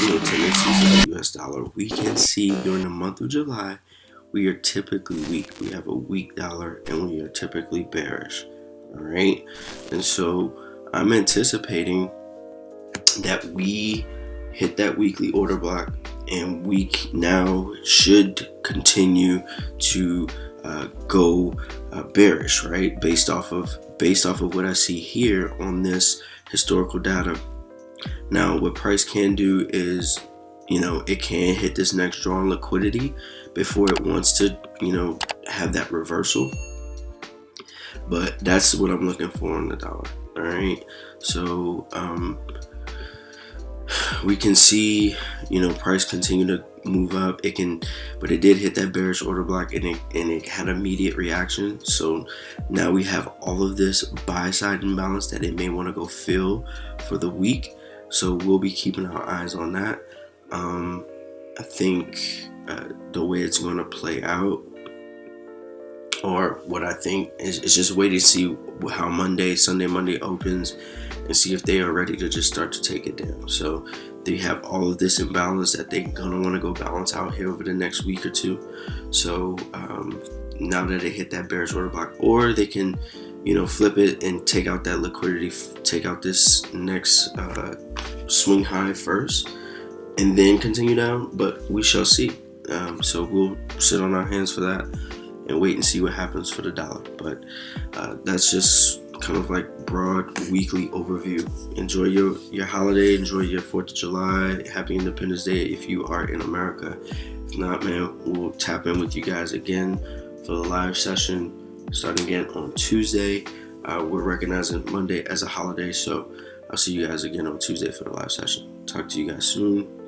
tendencies of the US dollar, we can see during the month of July, we are typically weak. We have a weak dollar and we are typically bearish. All right. And so I'm anticipating that we hit that weekly order block and we now should continue to go bearish, right? Based off of what I see here on this historical data. Now, what price can do is, it can hit this next draw on liquidity before it wants to, have that reversal. But that's what I'm looking for on the dollar. All right. So we can see, price continue to move up. But it did hit that bearish order block and it had immediate reaction. So now we have all of this buy side imbalance that it may want to go fill for the week. So we'll be keeping our eyes on that. I think the way it's going to play out, or what I think is just wait to see how Sunday, Monday opens and see if they are ready to just start to take it down. So they have all of this imbalance that they're going to want to go balance out here over the next week or two. So now that they hit that bearish order block, or they can, flip it and take out that liquidity, take out this next swing high first and then continue down, but we shall see. So we'll sit on our hands for that and wait and see what happens for the dollar. But that's just kind of like broad weekly overview. Enjoy your holiday, enjoy your 4th of July, happy Independence Day if you are in America. If not, man, we'll tap in with you guys again for the live session starting again on Tuesday. We're recognizing Monday as a holiday, so I'll see you guys again on Tuesday for the live session. Talk to you guys soon.